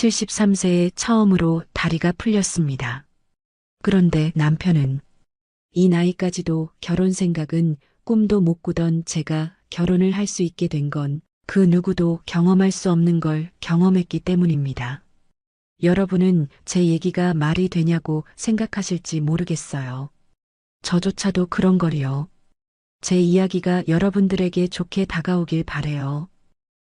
73세에 처음으로 다리가 풀렸습니다. 그런데 남편은 이 나이까지도 결혼 생각은 꿈도 못 꾸던 제가 결혼을 할 수 있게 된 건 그 누구도 경험할 수 없는 걸 경험했기 때문입니다. 여러분은 제 얘기가 말이 되냐고 생각하실지 모르겠어요. 저조차도 그런 걸요. 제 이야기가 여러분들에게 좋게 다가오길 바래요.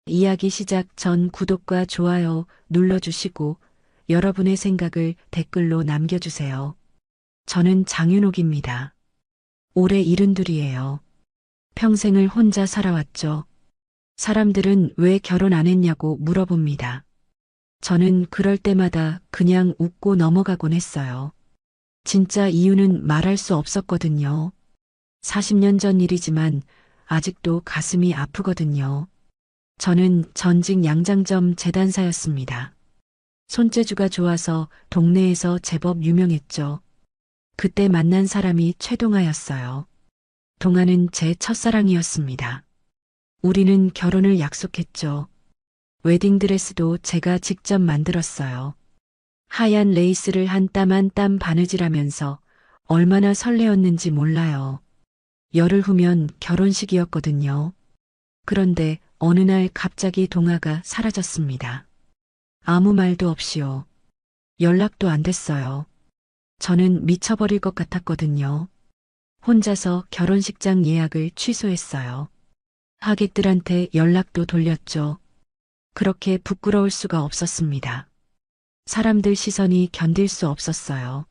이야기 시작 전 구독과 좋아요 눌러주시고 여러분의 생각을 댓글로 남겨주세요. 저는 장윤옥입니다. 올해 72이에요. 평생을 혼자 살아왔죠. 사람들은 왜 결혼 안 했냐고 물어봅니다. 저는 그럴 때마다 그냥 웃고 넘어가곤 했어요. 진짜 이유는 말할 수 없었거든요. 40년 전 일이지만 아직도 가슴이 아프거든요. 저는 전직 양장점 재단사였습니다. 손재주가 좋아서 동네에서 제법 유명했죠. 그때 만난 사람이 최동아였어요. 동아는 제 첫사랑이었습니다. 우리는 결혼을 약속했죠. 웨딩드레스도 제가 직접 만들었어요. 하얀 레이스를 한 땀 한 땀 바느질하면서 얼마나 설레었는지 몰라요. 열흘 후면 결혼식이었거든요. 그런데 어느 날 갑자기 동아가 사라졌습니다. 아무 말도 없이요. 연락도 안 됐어요. 저는 미쳐버릴 것 같았거든요. 혼자서 결혼식장 예약을 취소했어요. 하객들한테 연락도 돌렸죠. 그렇게 부끄러울 수가 없었습니다. 사람들 시선이 견딜 수 없었어요.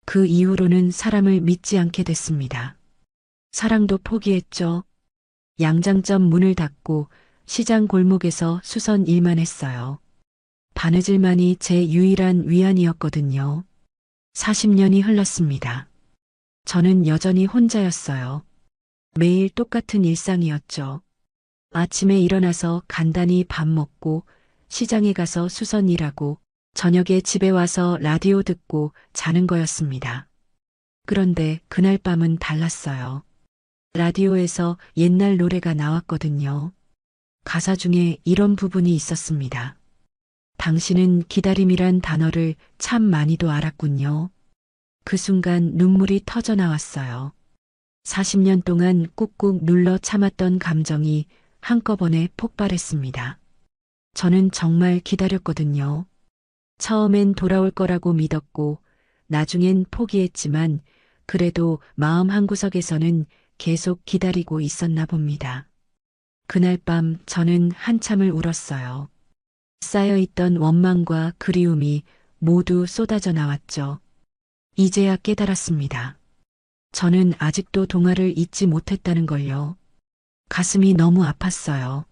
그 이후로는 사람을 믿지 않게 됐습니다. 사랑도 포기했죠. 양장점 문을 닫고 시장 골목에서 수선 일만 했어요. 바느질만이 제 유일한 위안이었거든요. 40년이 흘렀습니다. 저는 여전히 혼자였어요. 매일 똑같은 일상이었죠. 아침에 일어나서 간단히 밥 먹고 시장에 가서 수선 일하고 저녁에 집에 와서 라디오 듣고 자는 거였습니다. 그런데 그날 밤은 달랐어요. 라디오에서 옛날 노래가 나왔거든요. 가사 중에 이런 부분이 있었습니다. 당신은 기다림이란 단어를 참 많이도 알았군요. 그 순간 눈물이 터져 나왔어요. 40년 동안 꾹꾹 눌러 참았던 감정이 한꺼번에 폭발했습니다. 저는 정말 기다렸거든요. 처음엔 돌아올 거라고 믿었고, 나중엔 포기했지만, 그래도 마음 한구석에서는 계속 기다리고 있었나 봅니다. 그날 밤 저는 한참을 울었어요. 쌓여있던 원망과 그리움이 모두 쏟아져 나왔죠. 이제야 깨달았습니다. 저는 아직도 동아를 잊지 못했다는 걸요. 가슴이 너무 아팠어요.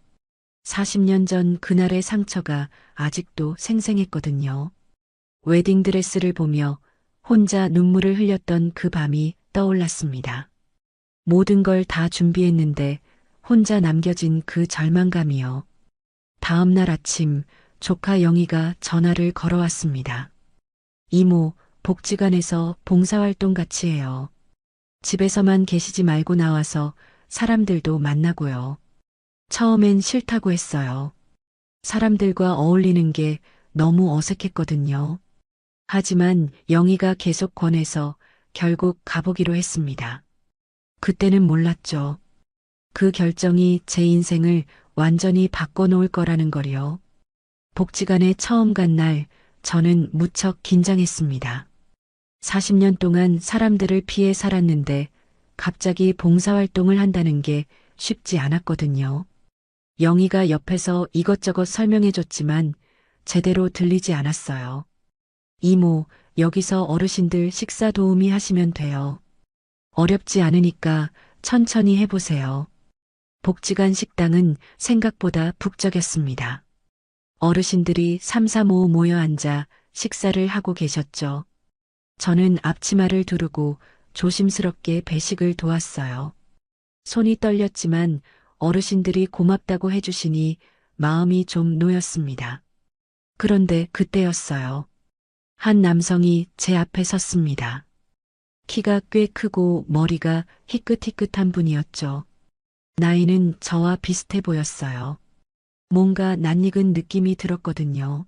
40년 전 그날의 상처가 아직도 생생했거든요. 웨딩드레스를 보며 혼자 눈물을 흘렸던 그 밤이 떠올랐습니다. 모든 걸 다 준비했는데 혼자 남겨진 그 절망감이요. 다음 날 아침 조카 영희가 전화를 걸어왔습니다. 이모, 복지관에서 봉사활동 같이 해요. 집에서만 계시지 말고 나와서 사람들도 만나고요. 처음엔 싫다고 했어요. 사람들과 어울리는 게 너무 어색했거든요. 하지만 영희가 계속 권해서 결국 가보기로 했습니다. 그때는 몰랐죠. 그 결정이 제 인생을 완전히 바꿔놓을 거라는 걸요. 복지관에 처음 간 날 저는 무척 긴장했습니다. 40년 동안 사람들을 피해 살았는데 갑자기 봉사활동을 한다는 게 쉽지 않았거든요. 영희가 옆에서 이것저것 설명해줬지만 제대로 들리지 않았어요. 이모, 여기서 어르신들 식사 도우미 하시면 돼요. 어렵지 않으니까 천천히 해보세요. 복지관 식당은 생각보다 북적였습니다. 어르신들이 삼삼오오 모여 앉아 식사를 하고 계셨죠. 저는 앞치마를 두르고 조심스럽게 배식을 도왔어요. 손이 떨렸지만 어르신들이 고맙다고 해주시니 마음이 좀 놓였습니다. 그런데 그때였어요. 한 남성이 제 앞에 섰습니다. 키가 꽤 크고 머리가 희끗희끗한 분이었죠. 나이는 저와 비슷해 보였어요. 뭔가 낯익은 느낌이 들었거든요.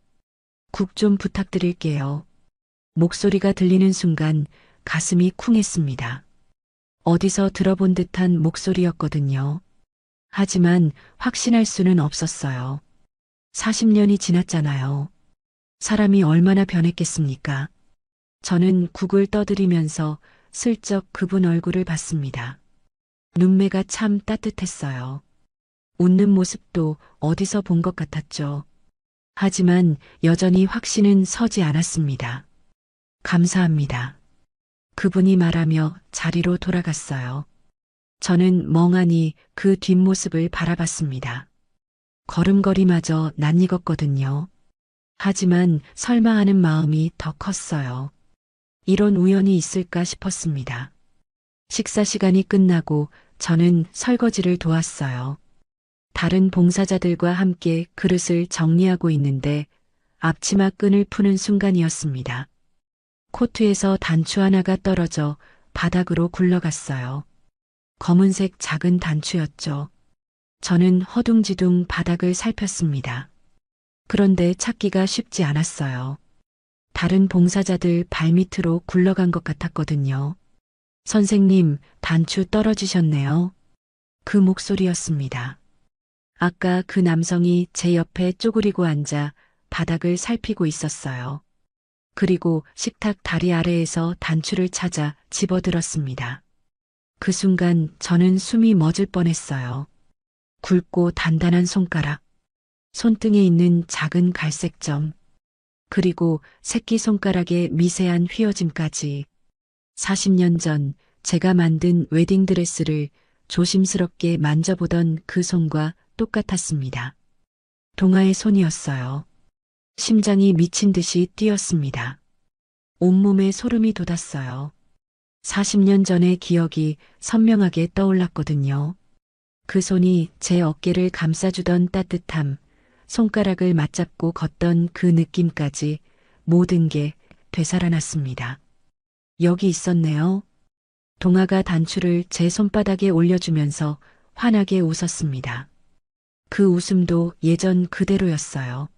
국 좀 부탁드릴게요. 목소리가 들리는 순간 가슴이 쿵했습니다. 어디서 들어본 듯한 목소리였거든요. 하지만 확신할 수는 없었어요. 40년이 지났잖아요. 사람이 얼마나 변했겠습니까? 저는 국을 떠들이면서 슬쩍 그분 얼굴을 봤습니다. 눈매가 참 따뜻했어요. 웃는 모습도 어디서 본 것 같았죠. 하지만 여전히 확신은 서지 않았습니다. 감사합니다. 그분이 말하며 자리로 돌아갔어요. 저는 멍하니 그 뒷모습을 바라봤습니다. 걸음걸이마저 낯익었거든요. 하지만 설마 하는 마음이 더 컸어요. 이런 우연이 있을까 싶었습니다. 식사 시간이 끝나고 저는 설거지를 도왔어요. 다른 봉사자들과 함께 그릇을 정리하고 있는데 앞치마 끈을 푸는 순간이었습니다. 코트에서 단추 하나가 떨어져 바닥으로 굴러갔어요. 검은색 작은 단추였죠. 저는 허둥지둥 바닥을 살폈습니다. 그런데 찾기가 쉽지 않았어요. 다른 봉사자들 발밑으로 굴러간 것 같았거든요. 선생님, 단추 떨어지셨네요. 그 목소리였습니다. 아까 그 남성이 제 옆에 쪼그리고 앉아 바닥을 살피고 있었어요. 그리고 식탁 다리 아래에서 단추를 찾아 집어들었습니다. 그 순간 저는 숨이 멎을 뻔했어요. 굵고 단단한 손가락, 손등에 있는 작은 갈색 점, 그리고 새끼손가락의 미세한 휘어짐까지 40년 전 제가 만든 웨딩드레스를 조심스럽게 만져보던 그 손과 똑같았습니다. 동아의 손이었어요. 심장이 미친 듯이 뛰었습니다. 온몸에 소름이 돋았어요. 40년 전의 기억이 선명하게 떠올랐거든요. 그 손이 제 어깨를 감싸주던 따뜻함, 손가락을 맞잡고 걷던 그 느낌까지 모든 게 되살아났습니다. 여기 있었네요. 동아가 단추를 제 손바닥에 올려주면서 환하게 웃었습니다. 그 웃음도 예전 그대로였어요.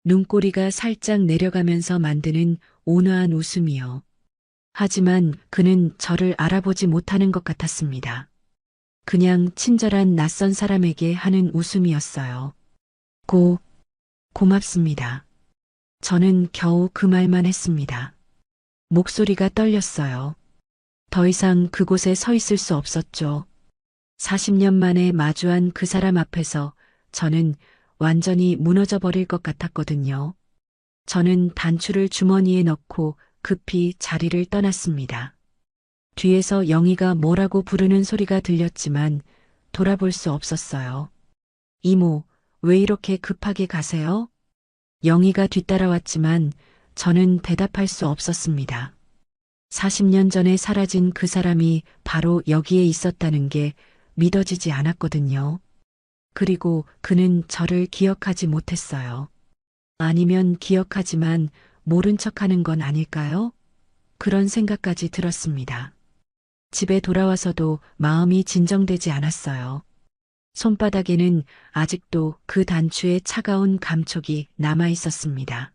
눈꼬리가 살짝 내려가면서 만드는 온화한 웃음이요. 하지만 그는 저를 알아보지 못하는 것 같았습니다. 그냥 친절한 낯선 사람에게 하는 웃음이었어요. 고맙습니다. 저는 겨우 그 말만 했습니다. 목소리가 떨렸어요. 더 이상 그곳에 서 있을 수 없었죠. 40년 만에 마주한 그 사람 앞에서 저는 완전히 무너져 버릴 것 같았거든요. 저는 단추를 주머니에 넣고 급히 자리를 떠났습니다. 뒤에서 영희가 뭐라고 부르는 소리가 들렸지만 돌아볼 수 없었어요. 이모, 왜 이렇게 급하게 가세요? 영희가 뒤따라왔지만 저는 대답할 수 없었습니다. 40년 전에 사라진 그 사람이 바로 여기에 있었다는 게 믿어지지 않았거든요. 그리고 그는 저를 기억하지 못했어요. 아니면 기억하지만 모른 척하는 건 아닐까요? 그런 생각까지 들었습니다. 집에 돌아와서도 마음이 진정되지 않았어요. 손바닥에는 아직도 그 단추의 차가운 감촉이 남아 있었습니다.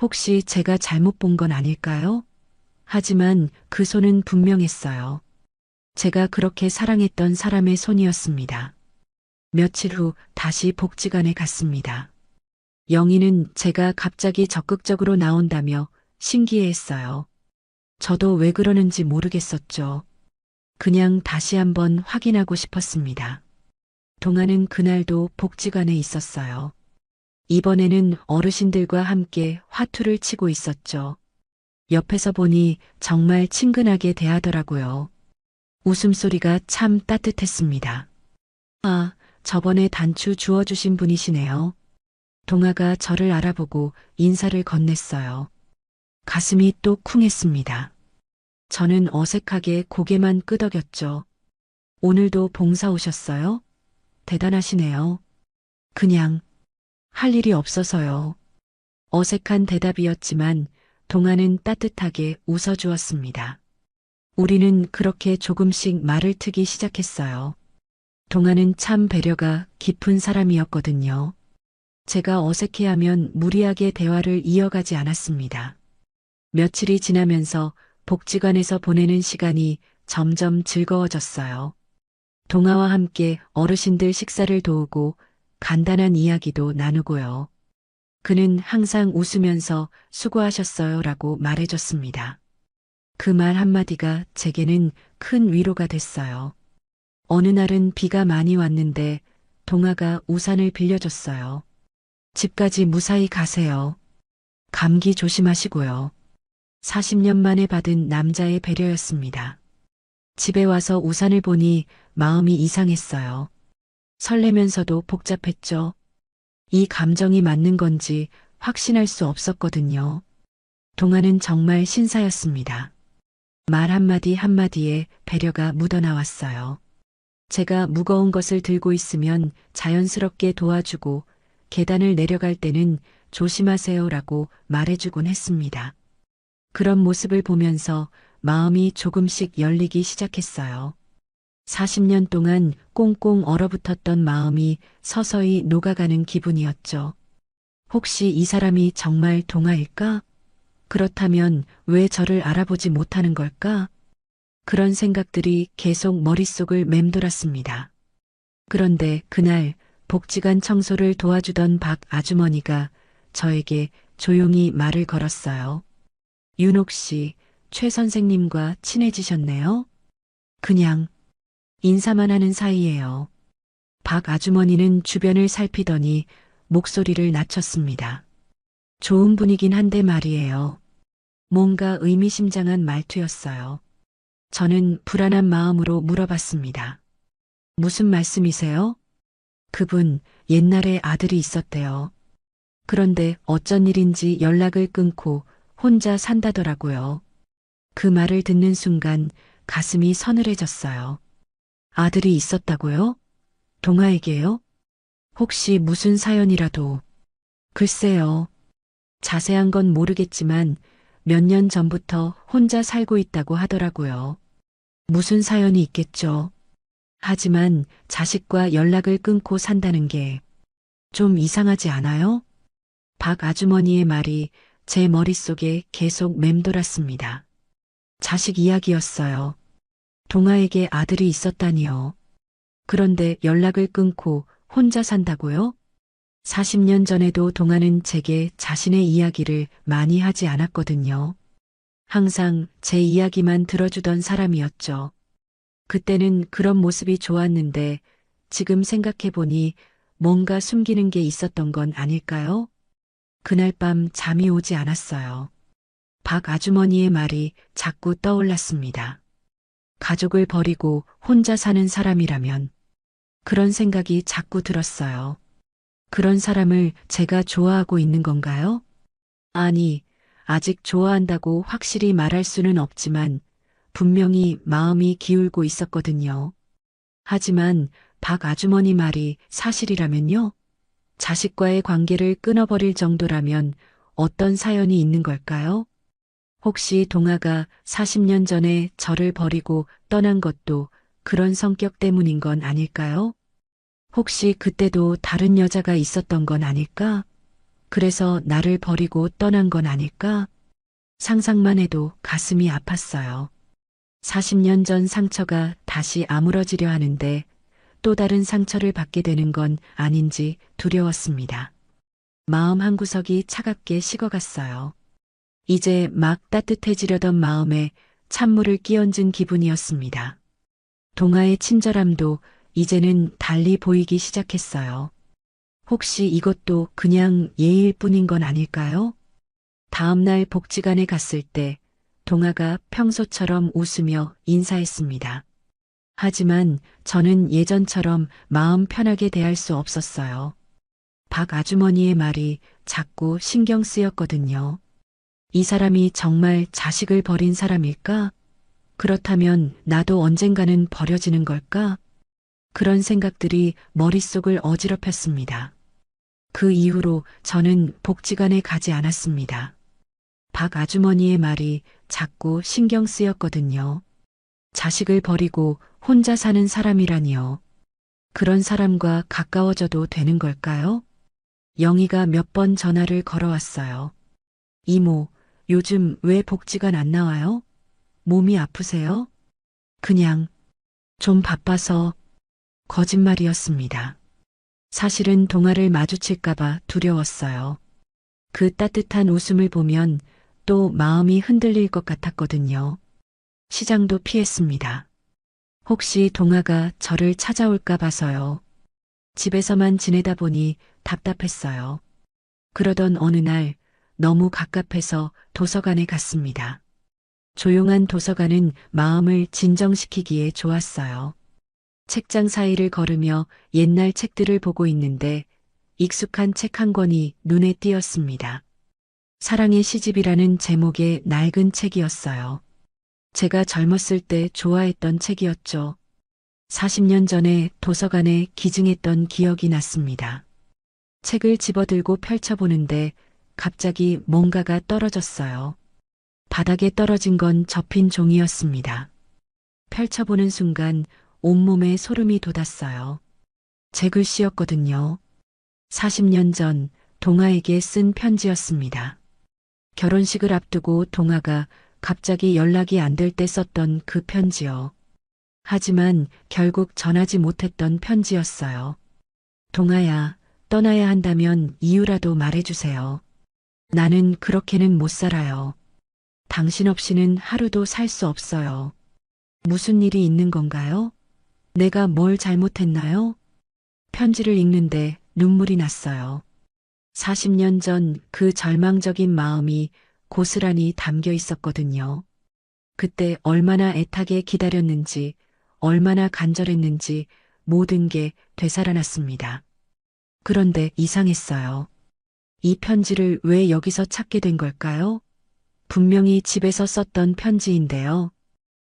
혹시 제가 잘못 본 건 아닐까요? 하지만 그 손은 분명했어요. 제가 그렇게 사랑했던 사람의 손이었습니다. 며칠 후 다시 복지관에 갔습니다. 영희는 제가 갑자기 적극적으로 나온다며 신기해했어요. 저도 왜 그러는지 모르겠었죠. 그냥 다시 한번 확인하고 싶었습니다. 동아는 그날도 복지관에 있었어요. 이번에는 어르신들과 함께 화투를 치고 있었죠. 옆에서 보니 정말 친근하게 대하더라고요. 웃음소리가 참 따뜻했습니다. 아, 저번에 단추 주워주신 분이시네요. 동아가 저를 알아보고 인사를 건넸어요. 가슴이 또 쿵했습니다. 저는 어색하게 고개만 끄덕였죠. 오늘도 봉사 오셨어요? 대단하시네요. 그냥 할 일이 없어서요. 어색한 대답이었지만 동아는 따뜻하게 웃어주었습니다. 우리는 그렇게 조금씩 말을 트기 시작했어요. 동아는 참 배려가 깊은 사람이었거든요. 제가 어색해하면 무리하게 대화를 이어가지 않았습니다. 며칠이 지나면서 복지관에서 보내는 시간이 점점 즐거워졌어요. 동아와 함께 어르신들 식사를 도우고 간단한 이야기도 나누고요. 그는 항상 웃으면서 수고하셨어요 라고 말해줬습니다. 그 말 한마디가 제게는 큰 위로가 됐어요. 어느 날은 비가 많이 왔는데 동아가 우산을 빌려줬어요. 집까지 무사히 가세요. 감기 조심하시고요. 40년 만에 받은 남자의 배려였습니다. 집에 와서 우산을 보니 마음이 이상했어요. 설레면서도 복잡했죠. 이 감정이 맞는 건지 확신할 수 없었거든요. 동아는 정말 신사였습니다. 말 한마디 한마디에 배려가 묻어나왔어요. 제가 무거운 것을 들고 있으면 자연스럽게 도와주고 계단을 내려갈 때는 조심하세요라고 말해주곤 했습니다. 그런 모습을 보면서 마음이 조금씩 열리기 시작했어요. 40년 동안 꽁꽁 얼어붙었던 마음이 서서히 녹아가는 기분이었죠. 혹시 이 사람이 정말 동아일까? 그렇다면 왜 저를 알아보지 못하는 걸까? 그런 생각들이 계속 머릿속을 맴돌았습니다. 그런데 그날 복지관 청소를 도와주던 박 아주머니가 저에게 조용히 말을 걸었어요. 윤옥 씨, 최 선생님과 친해지셨네요? 그냥 인사만 하는 사이예요. 박 아주머니는 주변을 살피더니 목소리를 낮췄습니다. 좋은 분이긴 한데 말이에요. 뭔가 의미심장한 말투였어요. 저는 불안한 마음으로 물어봤습니다. 무슨 말씀이세요? 그분 옛날에 아들이 있었대요. 그런데 어쩐 일인지 연락을 끊고 혼자 산다더라고요. 그 말을 듣는 순간 가슴이 서늘해졌어요. 아들이 있었다고요? 동아에게요? 혹시 무슨 사연이라도? 글쎄요. 자세한 건 모르겠지만 몇 년 전부터 혼자 살고 있다고 하더라고요. 무슨 사연이 있겠죠. 하지만 자식과 연락을 끊고 산다는 게 좀 이상하지 않아요? 박 아주머니의 말이 제 머릿속에 계속 맴돌았습니다. 자식 이야기였어요. 동아에게 아들이 있었다니요. 그런데 연락을 끊고 혼자 산다고요? 40년 전에도 동아는 제게 자신의 이야기를 많이 하지 않았거든요. 항상 제 이야기만 들어주던 사람이었죠. 그때는 그런 모습이 좋았는데 지금 생각해보니 뭔가 숨기는 게 있었던 건 아닐까요? 그날 밤 잠이 오지 않았어요. 박 아주머니의 말이 자꾸 떠올랐습니다. 가족을 버리고 혼자 사는 사람이라면 그런 생각이 자꾸 들었어요. 그런 사람을 제가 좋아하고 있는 건가요? 아니, 아직 좋아한다고 확실히 말할 수는 없지만 분명히 마음이 기울고 있었거든요. 하지만 박 아주머니 말이 사실이라면요? 자식과의 관계를 끊어버릴 정도라면 어떤 사연이 있는 걸까요? 혹시 동아가 40년 전에 저를 버리고 떠난 것도 그런 성격 때문인 건 아닐까요? 혹시 그때도 다른 여자가 있었던 건 아닐까? 그래서 나를 버리고 떠난 건 아닐까? 상상만 해도 가슴이 아팠어요. 40년 전 상처가 다시 아물어지려 하는데 또 다른 상처를 받게 되는 건 아닌지 두려웠습니다. 마음 한구석이 차갑게 식어갔어요. 이제 막 따뜻해지려던 마음에 찬물을 끼얹은 기분이었습니다. 동아의 친절함도 이제는 달리 보이기 시작했어요. 혹시 이것도 그냥 예일 뿐인 건 아닐까요? 다음날 복지관에 갔을 때 동아가 평소처럼 웃으며 인사했습니다. 하지만 저는 예전처럼 마음 편하게 대할 수 없었어요. 박 아주머니의 말이 자꾸 신경 쓰였거든요. 이 사람이 정말 자식을 버린 사람일까? 그렇다면 나도 언젠가는 버려지는 걸까? 그런 생각들이 머릿속을 어지럽혔습니다. 그 이후로 저는 복지관에 가지 않았습니다. 박 아주머니의 말이 자꾸 신경 쓰였거든요. 자식을 버리고 혼자 사는 사람이라니요. 그런 사람과 가까워져도 되는 걸까요? 영희가 몇 번 전화를 걸어왔어요. 이모, 요즘 왜 복지관 안 나와요? 몸이 아프세요? 그냥 좀 바빠서. 거짓말이었습니다. 사실은 동아를 마주칠까봐 두려웠어요. 그 따뜻한 웃음을 보면 또 마음이 흔들릴 것 같았거든요. 시장도 피했습니다. 혹시 동아가 저를 찾아올까 봐서요. 집에서만 지내다 보니 답답했어요. 그러던 어느 날 너무 갑갑해서 도서관에 갔습니다. 조용한 도서관은 마음을 진정시키기에 좋았어요. 책장 사이를 걸으며 옛날 책들을 보고 있는데 익숙한 책 한 권이 눈에 띄었습니다. 사랑의 시집이라는 제목의 낡은 책이었어요. 제가 젊었을 때 좋아했던 책이었죠. 40년 전에 도서관에 기증했던 기억이 났습니다. 책을 집어들고 펼쳐보는데 갑자기 뭔가가 떨어졌어요. 바닥에 떨어진 건 접힌 종이였습니다. 펼쳐보는 순간 온몸에 소름이 돋았어요. 제 글씨였거든요. 40년 전 동아에게 쓴 편지였습니다. 결혼식을 앞두고 동아가 갑자기 연락이 안 될 때 썼던 그 편지요. 하지만 결국 전하지 못했던 편지였어요. 동아야, 떠나야 한다면 이유라도 말해주세요. 나는 그렇게는 못 살아요. 당신 없이는 하루도 살 수 없어요. 무슨 일이 있는 건가요? 내가 뭘 잘못했나요? 편지를 읽는데 눈물이 났어요. 40년 전 그 절망적인 마음이 고스란히 담겨 있었거든요. 그때 얼마나 애타게 기다렸는지, 얼마나 간절했는지 모든 게 되살아났습니다. 그런데 이상했어요. 이 편지를 왜 여기서 찾게 된 걸까요? 분명히 집에서 썼던 편지인데요.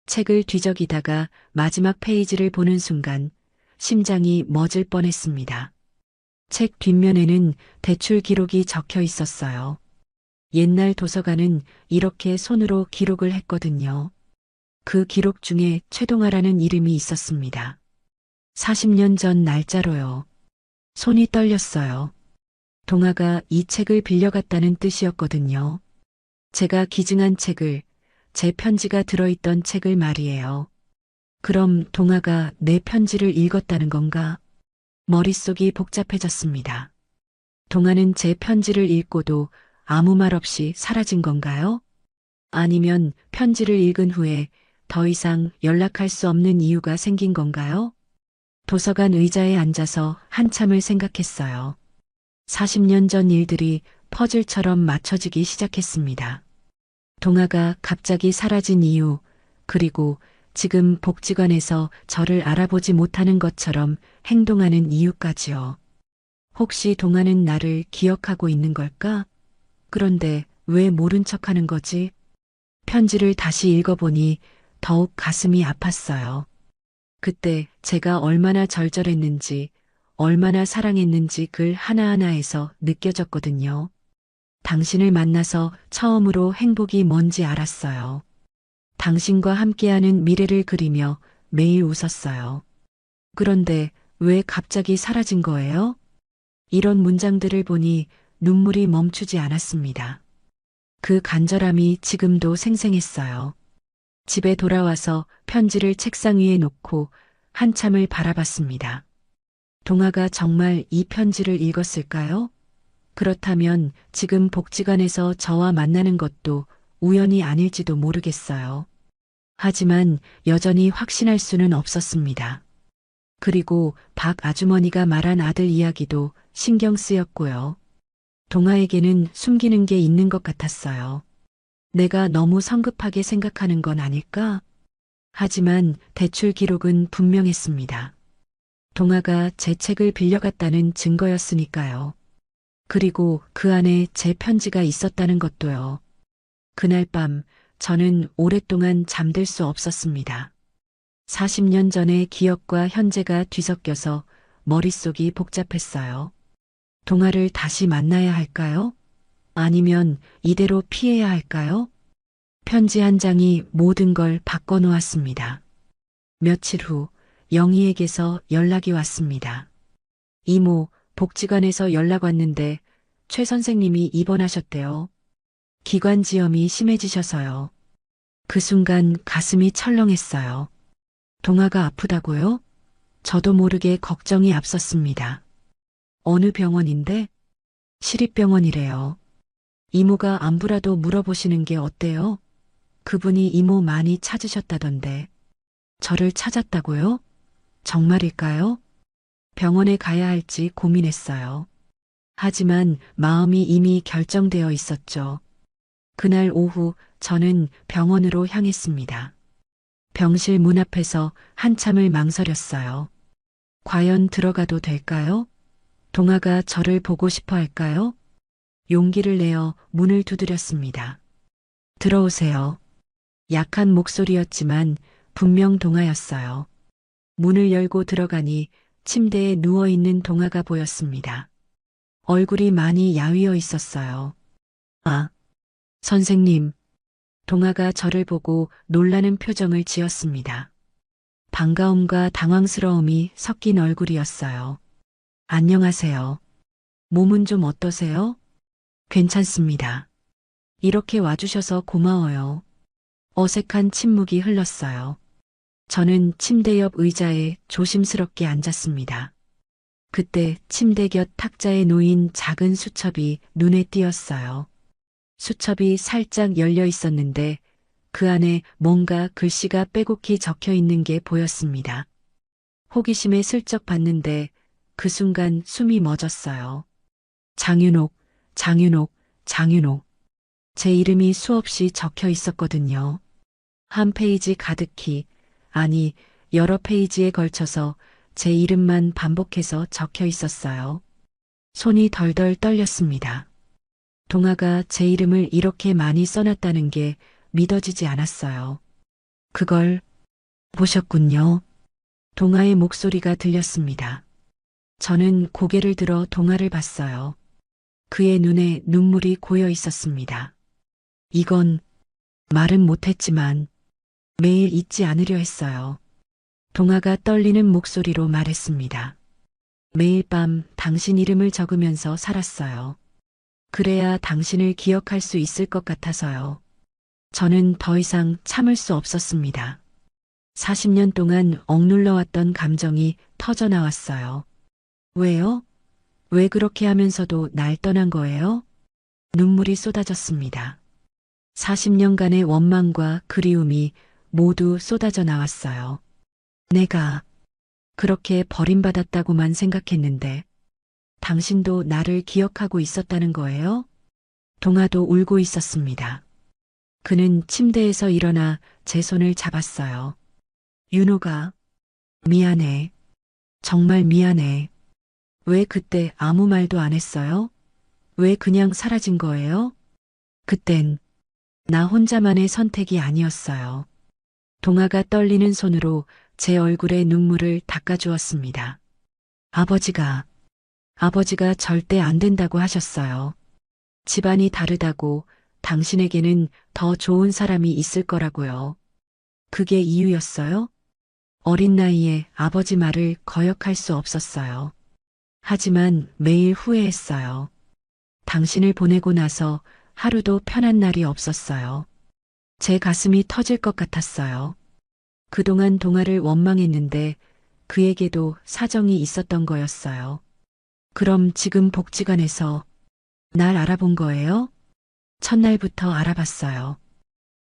책을 뒤적이다가 마지막 페이지를 보는 순간 심장이 멎을 뻔했습니다. 책 뒷면에는 대출 기록이 적혀 있었어요. 옛날 도서관은 이렇게 손으로 기록을 했거든요. 그 기록 중에 최동아라는 이름이 있었습니다. 40년 전 날짜로요. 손이 떨렸어요. 동아가 이 책을 빌려갔다는 뜻이었거든요. 제가 기증한 책을, 제 편지가 들어있던 책을 말이에요. 그럼 동아가 내 편지를 읽었다는 건가? 머릿속이 복잡해졌습니다. 동아는 제 편지를 읽고도 아무 말 없이 사라진 건가요? 아니면 편지를 읽은 후에 더 이상 연락할 수 없는 이유가 생긴 건가요? 도서관 의자에 앉아서 한참을 생각했어요. 40년 전 일들이 퍼즐처럼 맞춰지기 시작했습니다. 동아가 갑자기 사라진 이유, 그리고 지금 복지관에서 저를 알아보지 못하는 것처럼 행동하는 이유까지요. 혹시 동아는 나를 기억하고 있는 걸까? 그런데 왜 모른 척하는 거지? 편지를 다시 읽어보니 더욱 가슴이 아팠어요. 그때 제가 얼마나 절절했는지, 얼마나 사랑했는지 글 하나하나에서 느껴졌거든요. 당신을 만나서 처음으로 행복이 뭔지 알았어요. 당신과 함께하는 미래를 그리며 매일 웃었어요. 그런데 왜 갑자기 사라진 거예요? 이런 문장들을 보니 눈물이 멈추지 않았습니다. 그 간절함이 지금도 생생했어요. 집에 돌아와서 편지를 책상 위에 놓고 한참을 바라봤습니다. 동아가 정말 이 편지를 읽었을까요? 그렇다면 지금 복지관에서 저와 만나는 것도 우연이 아닐지도 모르겠어요. 하지만 여전히 확신할 수는 없었습니다. 그리고 박 아주머니가 말한 아들 이야기도 신경 쓰였고요. 동아에게는 숨기는 게 있는 것 같았어요. 내가 너무 성급하게 생각하는 건 아닐까? 하지만 대출 기록은 분명했습니다. 동아가 제 책을 빌려갔다는 증거였으니까요. 그리고 그 안에 제 편지가 있었다는 것도요. 그날 밤 저는 오랫동안 잠들 수 없었습니다. 40년 전의 기억과 현재가 뒤섞여서 머릿속이 복잡했어요. 동아를 다시 만나야 할까요? 아니면 이대로 피해야 할까요? 편지 한 장이 모든 걸 바꿔놓았습니다. 며칠 후 영희에게서 연락이 왔습니다. 이모, 복지관에서 연락 왔는데 최 선생님이 입원하셨대요. 기관지염이 심해지셔서요. 그 순간 가슴이 철렁했어요. 동아가 아프다고요? 저도 모르게 걱정이 앞섰습니다. 어느 병원인데? 시립병원이래요. 이모가 안부라도 물어보시는 게 어때요? 그분이 이모 많이 찾으셨다던데. 저를 찾았다고요? 정말일까요? 병원에 가야 할지 고민했어요. 하지만 마음이 이미 결정되어 있었죠. 그날 오후 저는 병원으로 향했습니다. 병실 문 앞에서 한참을 망설였어요. 과연 들어가도 될까요? 동아가 저를 보고 싶어 할까요? 용기를 내어 문을 두드렸습니다. 들어오세요. 약한 목소리였지만 분명 동아였어요. 문을 열고 들어가니 침대에 누워있는 동아가 보였습니다. 얼굴이 많이 야위어 있었어요. 아, 선생님. 동아가 저를 보고 놀라는 표정을 지었습니다. 반가움과 당황스러움이 섞인 얼굴이었어요. 안녕하세요. 몸은 좀 어떠세요? 괜찮습니다. 이렇게 와주셔서 고마워요. 어색한 침묵이 흘렀어요. 저는 침대 옆 의자에 조심스럽게 앉았습니다. 그때 침대 곁 탁자에 놓인 작은 수첩이 눈에 띄었어요. 수첩이 살짝 열려 있었는데 그 안에 뭔가 글씨가 빼곡히 적혀 있는 게 보였습니다. 호기심에 슬쩍 봤는데 그 순간 숨이 멎었어요. 장윤옥, 장윤옥, 장윤옥. 제 이름이 수없이 적혀 있었거든요. 한 페이지 가득히, 아니, 여러 페이지에 걸쳐서 제 이름만 반복해서 적혀 있었어요. 손이 덜덜 떨렸습니다. 동아가 제 이름을 이렇게 많이 써놨다는 게 믿어지지 않았어요. 그걸 보셨군요. 동아의 목소리가 들렸습니다. 저는 고개를 들어 동아를 봤어요. 그의 눈에 눈물이 고여 있었습니다. 이건 말은 못했지만 매일 잊지 않으려 했어요. 동아가 떨리는 목소리로 말했습니다. 매일 밤 당신 이름을 적으면서 살았어요. 그래야 당신을 기억할 수 있을 것 같아서요. 저는 더 이상 참을 수 없었습니다. 40년 동안 억눌러왔던 감정이 터져나왔어요. 왜요? 왜 그렇게 하면서도 날 떠난 거예요? 눈물이 쏟아졌습니다. 40년간의 원망과 그리움이 모두 쏟아져 나왔어요. 내가 그렇게 버림받았다고만 생각했는데 당신도 나를 기억하고 있었다는 거예요? 동아도 울고 있었습니다. 그는 침대에서 일어나 제 손을 잡았어요. 윤호가, 미안해. 정말 미안해. 왜 그때 아무 말도 안 했어요? 왜 그냥 사라진 거예요? 그땐 나 혼자만의 선택이 아니었어요. 동아가 떨리는 손으로 제 얼굴에 눈물을 닦아주었습니다. 아버지가 절대 안 된다고 하셨어요. 집안이 다르다고 당신에게는 더 좋은 사람이 있을 거라고요. 그게 이유였어요? 어린 나이에 아버지 말을 거역할 수 없었어요. 하지만 매일 후회했어요. 당신을 보내고 나서 하루도 편한 날이 없었어요. 제 가슴이 터질 것 같았어요. 그동안 동아를 원망했는데 그에게도 사정이 있었던 거였어요. 그럼 지금 복지관에서 날 알아본 거예요? 첫날부터 알아봤어요.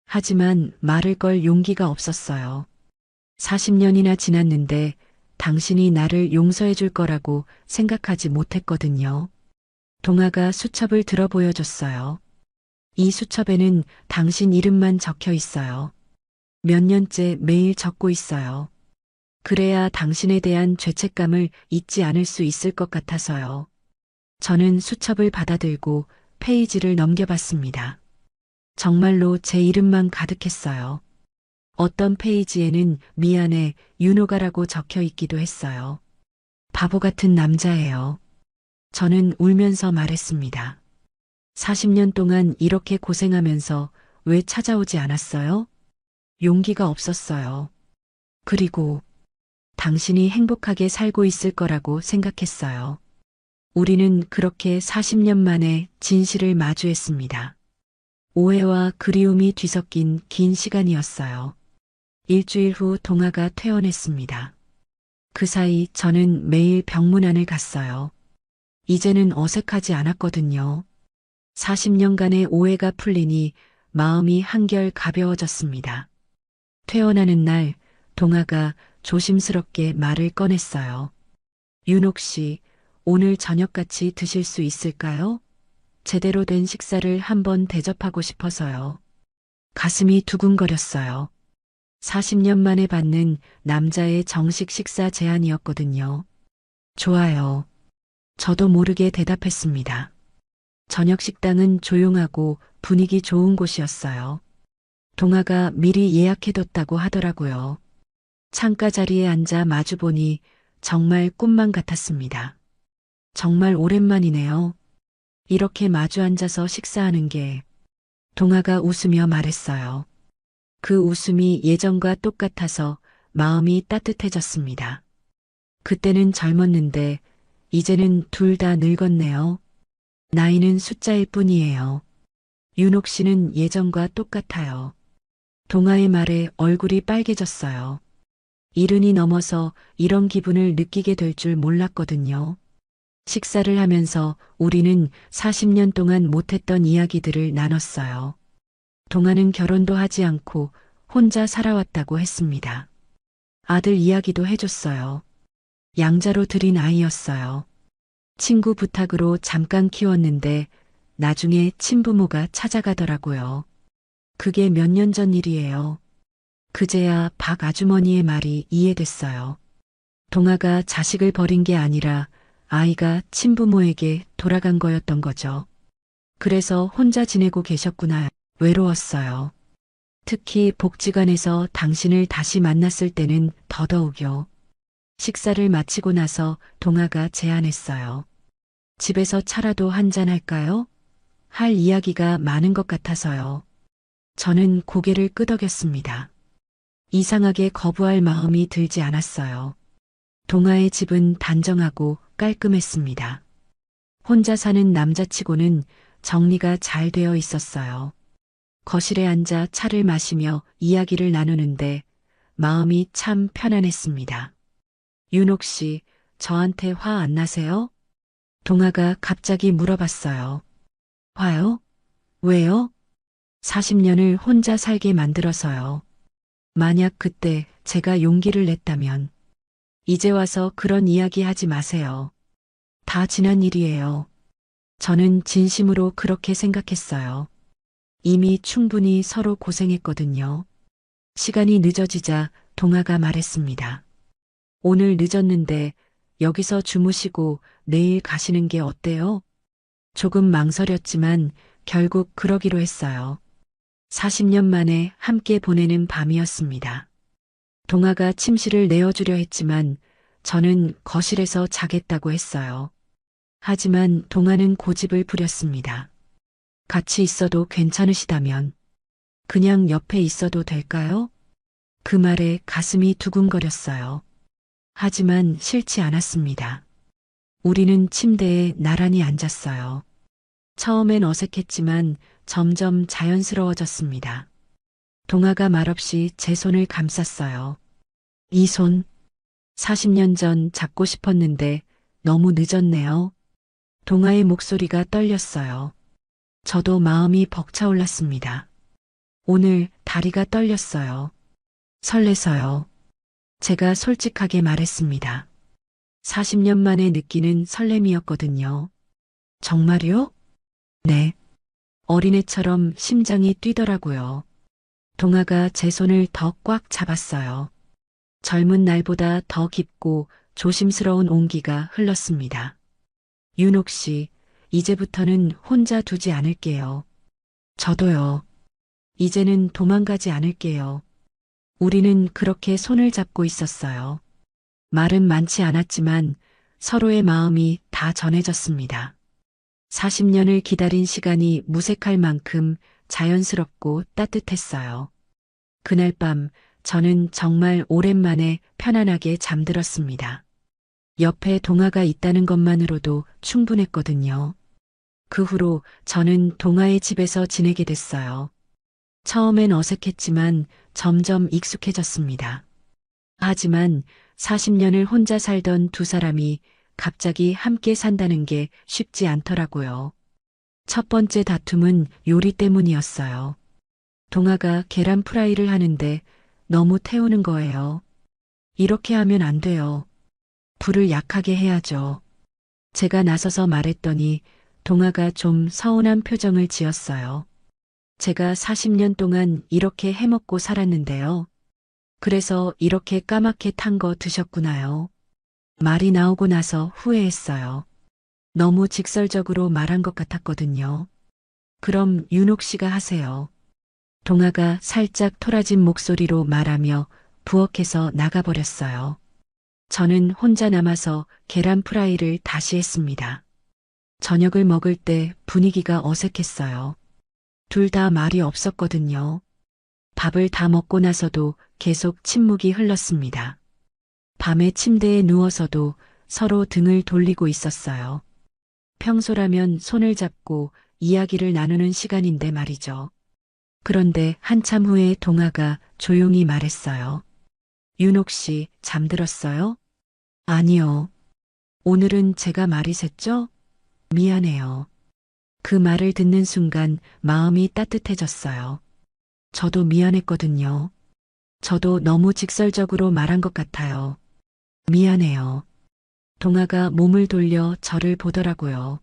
하지만 말을 걸 용기가 없었어요. 40년이나 지났는데 당신이 나를 용서해 줄 거라고 생각하지 못했거든요. 동아가 수첩을 들어 보여줬어요. 이 수첩에는 당신 이름만 적혀 있어요. 몇 년째 매일 적고 있어요. 그래야 당신에 대한 죄책감을 잊지 않을 수 있을 것 같아서요. 저는 수첩을 받아들고 페이지를 넘겨봤습니다. 정말로 제 이름만 가득했어요. 어떤 페이지에는 미안해 윤호가라고 적혀 있기도 했어요. 바보 같은 남자예요. 저는 울면서 말했습니다. 40년 동안 이렇게 고생하면서 왜 찾아오지 않았어요? 용기가 없었어요. 그리고 당신이 행복하게 살고 있을 거라고 생각했어요. 우리는 그렇게 40년 만에 진실을 마주했습니다. 오해와 그리움이 뒤섞인 긴 시간이었어요. 일주일 후 동아가 퇴원했습니다. 그 사이 저는 매일 병문안을 갔어요. 이제는 어색하지 않았거든요. 40년간의 오해가 풀리니 마음이 한결 가벼워졌습니다. 퇴원하는 날 동아가 조심스럽게 말을 꺼냈어요. 윤옥 씨, 오늘 저녁 같이 드실 수 있을까요? 제대로 된 식사를 한번 대접하고 싶어서요. 가슴이 두근거렸어요. 40년 만에 받는 남자의 정식 식사 제안이었거든요. 좋아요. 저도 모르게 대답했습니다. 저녁 식당은 조용하고 분위기 좋은 곳이었어요. 동아가 미리 예약해뒀다고 하더라고요. 창가 자리에 앉아 마주보니 정말 꿈만 같았습니다. 정말 오랜만이네요. 이렇게 마주 앉아서 식사하는 게. 동아가 웃으며 말했어요. 그 웃음이 예전과 똑같아서 마음이 따뜻해졌습니다. 그때는 젊었는데 이제는 둘 다 늙었네요. 나이는 숫자일 뿐이에요. 윤옥 씨는 예전과 똑같아요. 동아의 말에 얼굴이 빨개졌어요. 70이 넘어서 이런 기분을 느끼게 될 줄 몰랐거든요. 식사를 하면서 우리는 40년 동안 못했던 이야기들을 나눴어요. 동아는 결혼도 하지 않고 혼자 살아왔다고 했습니다. 아들 이야기도 해줬어요. 양자로 들인 아이였어요. 친구 부탁으로 잠깐 키웠는데 나중에 친부모가 찾아가더라고요. 그게 몇 년 전 일이에요. 그제야 박 아주머니의 말이 이해됐어요. 동아가 자식을 버린 게 아니라 아이가 친부모에게 돌아간 거였던 거죠. 그래서 혼자 지내고 계셨구나. 외로웠어요. 특히 복지관에서 당신을 다시 만났을 때는 더더욱요. 식사를 마치고 나서 동아가 제안했어요. 집에서 차라도 한잔 할까요? 할 이야기가 많은 것 같아서요. 저는 고개를 끄덕였습니다. 이상하게 거부할 마음이 들지 않았어요. 동아의 집은 단정하고 깔끔했습니다. 혼자 사는 남자치고는 정리가 잘 되어 있었어요. 거실에 앉아 차를 마시며 이야기를 나누는데 마음이 참 편안했습니다. 윤옥 씨, 저한테 화 안 나세요? 동아가 갑자기 물어봤어요. 화요? 왜요? 40년을 혼자 살게 만들어서요. 만약 그때 제가 용기를 냈다면 이제 와서 그런 이야기 하지 마세요. 다 지난 일이에요. 저는 진심으로 그렇게 생각했어요. 이미 충분히 서로 고생했거든요. 시간이 늦어지자 동아가 말했습니다. 오늘 늦었는데 여기서 주무시고 내일 가시는 게 어때요? 조금 망설였지만 결국 그러기로 했어요. 40년 만에 함께 보내는 밤이었습니다. 동아가 침실을 내어주려 했지만 저는 거실에서 자겠다고 했어요. 하지만 동아는 고집을 부렸습니다. 같이 있어도 괜찮으시다면 그냥 옆에 있어도 될까요? 그 말에 가슴이 두근거렸어요. 하지만 싫지 않았습니다. 우리는 침대에 나란히 앉았어요. 처음엔 어색했지만 점점 자연스러워졌습니다. 동아가 말없이 제 손을 감쌌어요. 이 손, 40년 전 잡고 싶었는데 너무 늦었네요. 동아의 목소리가 떨렸어요. 저도 마음이 벅차올랐습니다. 오늘 다리가 떨렸어요. 설레서요. 제가 솔직하게 말했습니다. 40년 만에 느끼는 설렘이었거든요. 정말요? 네. 어린애처럼 심장이 뛰더라고요. 동아가 제 손을 더 꽉 잡았어요. 젊은 날보다 더 깊고 조심스러운 온기가 흘렀습니다. 윤옥 씨, 이제부터는 혼자 두지 않을게요. 저도요. 이제는 도망가지 않을게요. 우리는 그렇게 손을 잡고 있었어요. 말은 많지 않았지만 서로의 마음이 다 전해졌습니다. 40년을 기다린 시간이 무색할 만큼 자연스럽고 따뜻했어요. 그날 밤 저는 정말 오랜만에 편안하게 잠들었습니다. 옆에 동아가 있다는 것만으로도 충분했거든요. 그 후로 저는 동아의 집에서 지내게 됐어요. 처음엔 어색했지만 점점 익숙해졌습니다. 하지만 40년을 혼자 살던 두 사람이 갑자기 함께 산다는 게 쉽지 않더라고요. 첫 번째 다툼은 요리 때문이었어요. 동아가 계란 프라이를 하는데 너무 태우는 거예요. 이렇게 하면 안 돼요. 불을 약하게 해야죠. 제가 나서서 말했더니 동아가 좀 서운한 표정을 지었어요. 제가 40년 동안 이렇게 해먹고 살았는데요. 그래서 이렇게 까맣게 탄 거 드셨구나요. 말이 나오고 나서 후회했어요. 너무 직설적으로 말한 것 같았거든요. 그럼 윤옥 씨가 하세요. 동아가 살짝 토라진 목소리로 말하며 부엌에서 나가버렸어요. 저는 혼자 남아서 계란 프라이를 다시 했습니다. 저녁을 먹을 때 분위기가 어색했어요. 둘 다 말이 없었거든요. 밥을 다 먹고 나서도 계속 침묵이 흘렀습니다. 밤에 침대에 누워서도 서로 등을 돌리고 있었어요. 평소라면 손을 잡고 이야기를 나누는 시간인데 말이죠. 그런데 한참 후에 동아가 조용히 말했어요. 윤옥 씨, 잠들었어요? 아니요. 오늘은 제가 말이 샜죠? 미안해요. 그 말을 듣는 순간 마음이 따뜻해졌어요. 저도 미안했거든요. 저도 너무 직설적으로 말한 것 같아요. 미안해요. 동아가 몸을 돌려 저를 보더라고요.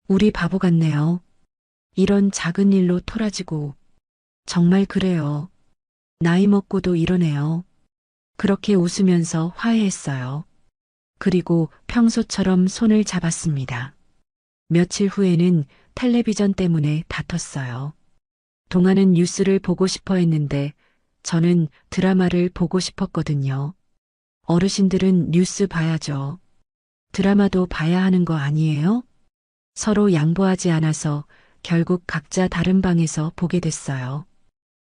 우리 바보 같네요. 이런 작은 일로 토라지고. 정말 그래요. 나이 먹고도 이러네요. 그렇게 웃으면서 화해했어요. 그리고 평소처럼 손을 잡았습니다. 며칠 후에는 텔레비전 때문에 다퉜어요. 동아는 뉴스를 보고 싶어 했는데 저는 드라마를 보고 싶었거든요. 어르신들은 뉴스 봐야죠. 드라마도 봐야 하는 거 아니에요? 서로 양보하지 않아서 결국 각자 다른 방에서 보게 됐어요.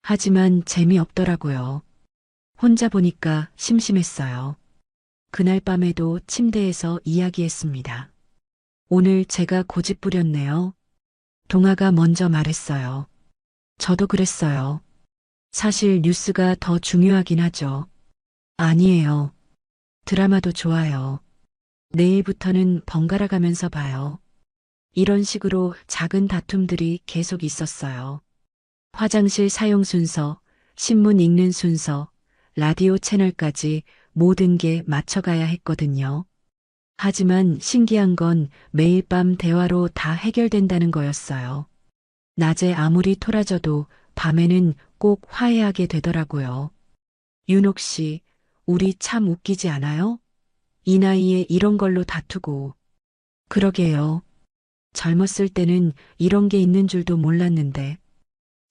하지만 재미없더라고요. 혼자 보니까 심심했어요. 그날 밤에도 침대에서 이야기했습니다. 오늘 제가 고집 부렸네요. 동아가 먼저 말했어요. 저도 그랬어요. 사실 뉴스가 더 중요하긴 하죠. 아니에요. 드라마도 좋아요. 내일부터는 번갈아 가면서 봐요. 이런 식으로 작은 다툼들이 계속 있었어요. 화장실 사용 순서, 신문 읽는 순서, 라디오 채널까지 모든 게 맞춰가야 했거든요. 하지만 신기한 건 매일 밤 대화로 다 해결된다는 거였어요. 낮에 아무리 토라져도 밤에는 꼭 화해하게 되더라고요. 윤옥 씨, 우리 참 웃기지 않아요? 이 나이에 이런 걸로 다투고. 그러게요. 젊었을 때는 이런 게 있는 줄도 몰랐는데.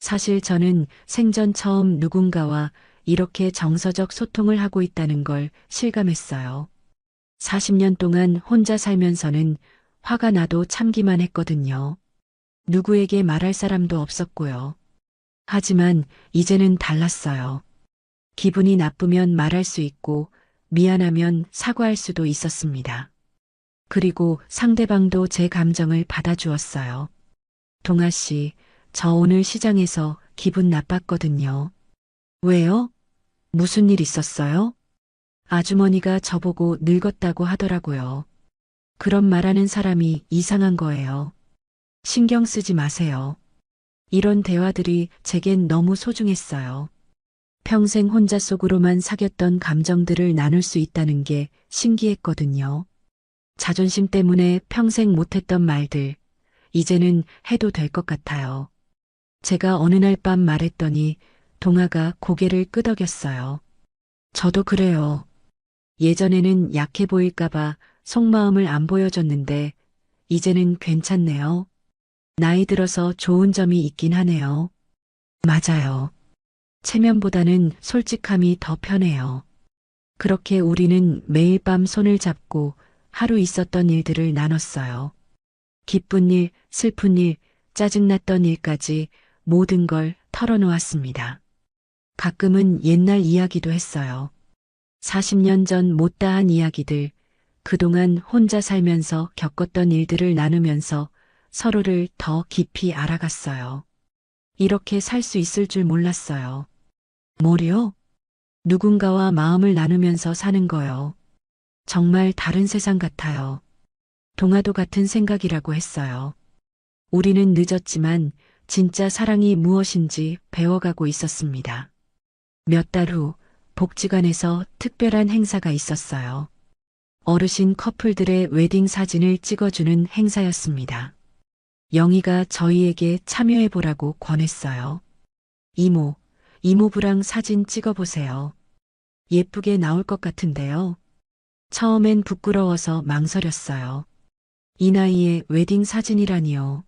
사실 저는 생전 처음 누군가와 이렇게 정서적 소통을 하고 있다는 걸 실감했어요. 40년 동안 혼자 살면서는 화가 나도 참기만 했거든요. 누구에게 말할 사람도 없었고요. 하지만 이제는 달랐어요. 기분이 나쁘면 말할 수 있고 미안하면 사과할 수도 있었습니다. 그리고 상대방도 제 감정을 받아주었어요. 동아 씨, 저 오늘 시장에서 기분 나빴거든요. 왜요? 무슨 일 있었어요? 아주머니가 저보고 늙었다고 하더라고요. 그런 말하는 사람이 이상한 거예요. 신경 쓰지 마세요. 이런 대화들이 제겐 너무 소중했어요. 평생 혼자 속으로만 사귀었던 감정들을 나눌 수 있다는 게 신기했거든요. 자존심 때문에 평생 못했던 말들, 이제는 해도 될 것 같아요. 제가 어느 날 밤 말했더니 동아가 고개를 끄덕였어요. 저도 그래요. 예전에는 약해 보일까봐 속마음을 안 보여줬는데 이제는 괜찮네요. 나이 들어서 좋은 점이 있긴 하네요. 맞아요. 체면보다는 솔직함이 더 편해요. 그렇게 우리는 매일 밤 손을 잡고 하루 있었던 일들을 나눴어요. 기쁜 일, 슬픈 일, 짜증났던 일까지 모든 걸 털어놓았습니다. 가끔은 옛날 이야기도 했어요. 40년 전 못다한 이야기들, 그동안 혼자 살면서 겪었던 일들을 나누면서 서로를 더 깊이 알아갔어요. 이렇게 살 수 있을 줄 몰랐어요. 뭐요? 누군가와 마음을 나누면서 사는 거요. 정말 다른 세상 같아요. 동화도 같은 생각이라고 했어요. 우리는 늦었지만 진짜 사랑이 무엇인지 배워가고 있었습니다. 몇 달 후 복지관에서 특별한 행사가 있었어요. 어르신 커플들의 웨딩 사진을 찍어주는 행사였습니다. 영희가 저희에게 참여해보라고 권했어요. 이모, 이모부랑 사진 찍어보세요. 예쁘게 나올 것 같은데요. 처음엔 부끄러워서 망설였어요. 이 나이에 웨딩 사진이라니요.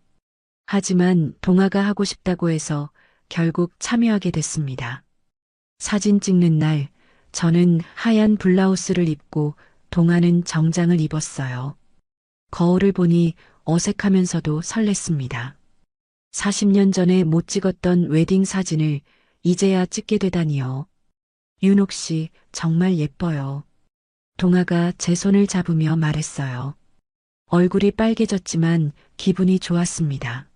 하지만 동화가 하고 싶다고 해서 결국 참여하게 됐습니다. 사진 찍는 날, 저는 하얀 블라우스를 입고 동화는 정장을 입었어요. 거울을 보니 어색하면서도 설렜습니다. 40년 전에 못 찍었던 웨딩 사진을 이제야 찍게 되다니요. 윤옥 씨, 정말 예뻐요. 동화가 제 손을 잡으며 말했어요. 얼굴이 빨개졌지만 기분이 좋았습니다.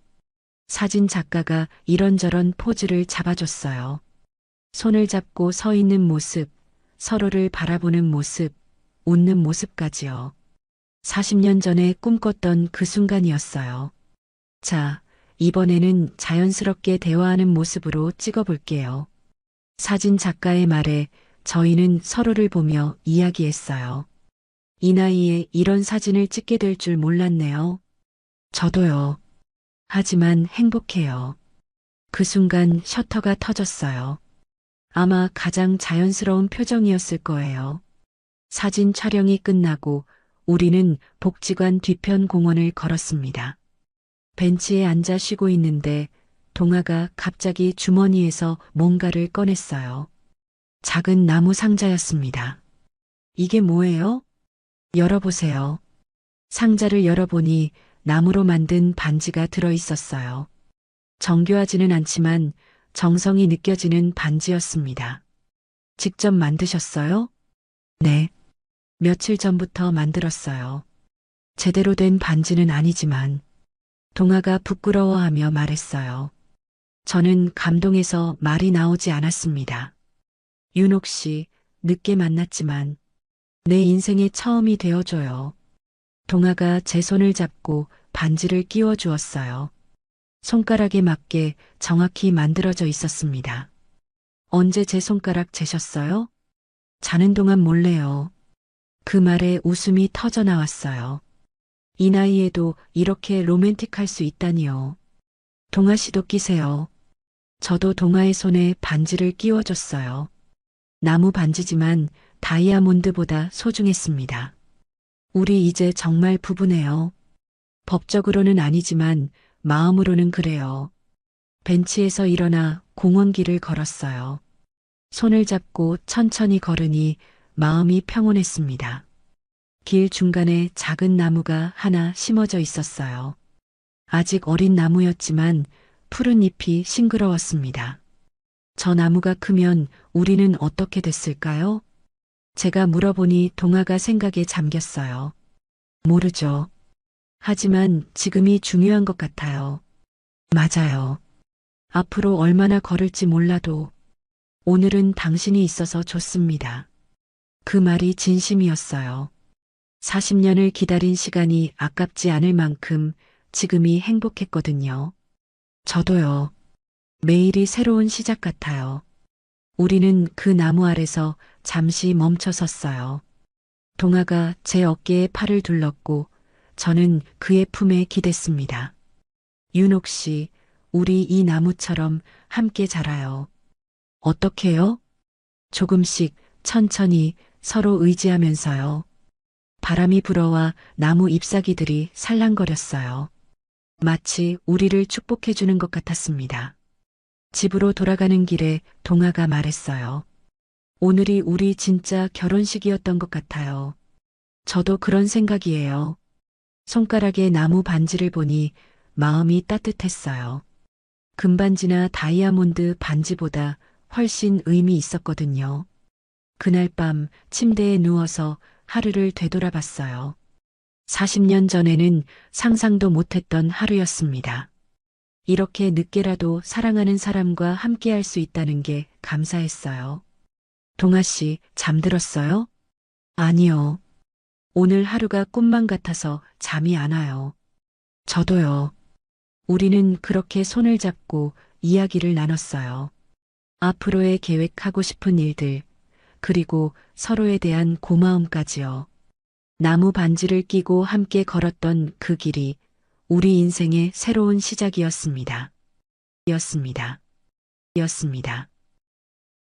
사진 작가가 이런저런 포즈를 잡아줬어요. 손을 잡고 서 있는 모습, 서로를 바라보는 모습, 웃는 모습까지요. 40년 전에 꿈꿨던 그 순간이었어요. 자, 이번에는 자연스럽게 대화하는 모습으로 찍어볼게요. 사진 작가의 말에 저희는 서로를 보며 이야기했어요. 이 나이에 이런 사진을 찍게 될 줄 몰랐네요. 저도요. 하지만 행복해요. 그 순간 셔터가 터졌어요. 아마 가장 자연스러운 표정이었을 거예요. 사진 촬영이 끝나고 우리는 복지관 뒤편 공원을 걸었습니다. 벤치에 앉아 쉬고 있는데 동화가 갑자기 주머니에서 뭔가를 꺼냈어요. 작은 나무 상자였습니다. 이게 뭐예요? 열어보세요. 상자를 열어보니 나무로 만든 반지가 들어 있었어요. 정교하지는 않지만 정성이 느껴지는 반지였습니다. 직접 만드셨어요? 네. 며칠 전부터 만들었어요. 제대로 된 반지는 아니지만 동화가 부끄러워하며 말했어요. 저는 감동해서 말이 나오지 않았습니다. 윤옥 씨, 늦게 만났지만 내 인생의 처음이 되어줘요. 동화가 제 손을 잡고 반지를 끼워 주었어요. 손가락에 맞게 정확히 만들어져 있었습니다. 언제 제 손가락 재셨어요? 자는 동안 몰래요. 그 말에 웃음이 터져 나왔어요. 이 나이에도 이렇게 로맨틱할 수 있다니요. 동화 씨도 끼세요. 저도 동화의 손에 반지를 끼워줬어요. 나무 반지지만 다이아몬드보다 소중했습니다. 우리 이제 정말 부부네요. 법적으로는 아니지만 마음으로는 그래요. 벤치에서 일어나 공원길을 걸었어요. 손을 잡고 천천히 걸으니 마음이 평온했습니다. 길 중간에 작은 나무가 하나 심어져 있었어요. 아직 어린 나무였지만 푸른 잎이 싱그러웠습니다. 저 나무가 크면 우리는 어떻게 됐을까요? 제가 물어보니 동화가 생각에 잠겼어요. 모르죠. 하지만 지금이 중요한 것 같아요. 맞아요. 앞으로 얼마나 걸을지 몰라도 오늘은 당신이 있어서 좋습니다. 그 말이 진심이었어요. 40년을 기다린 시간이 아깝지 않을 만큼 지금이 행복했거든요. 저도요. 매일이 새로운 시작 같아요. 우리는 그 나무 아래서 잠시 멈춰 섰어요. 동화가 제 어깨에 팔을 둘렀고 저는 그의 품에 기댔습니다. 윤옥 씨, 우리 이 나무처럼 함께 자라요. 어떻게요? 조금씩 천천히 서로 의지하면서요. 바람이 불어와 나무 잎사귀들이 살랑거렸어요. 마치 우리를 축복해주는 것 같았습니다. 집으로 돌아가는 길에 동화가 말했어요. 오늘이 우리 진짜 결혼식이었던 것 같아요. 저도 그런 생각이에요. 손가락에 나무 반지를 보니 마음이 따뜻했어요. 금반지나 다이아몬드 반지보다 훨씬 의미 있었거든요. 그날 밤 침대에 누워서 하루를 되돌아봤어요. 40년 전에는 상상도 못했던 하루였습니다. 이렇게 늦게라도 사랑하는 사람과 함께할 수 있다는 게 감사했어요. 동아 씨, 잠들었어요? 아니요. 오늘 하루가 꿈만 같아서 잠이 안 와요. 저도요. 우리는 그렇게 손을 잡고 이야기를 나눴어요. 앞으로의 계획하고 싶은 일들, 그리고 서로에 대한 고마움까지요. 나무 반지를 끼고 함께 걸었던 그 길이 우리 인생의 새로운 시작이었습니다. 였습니다.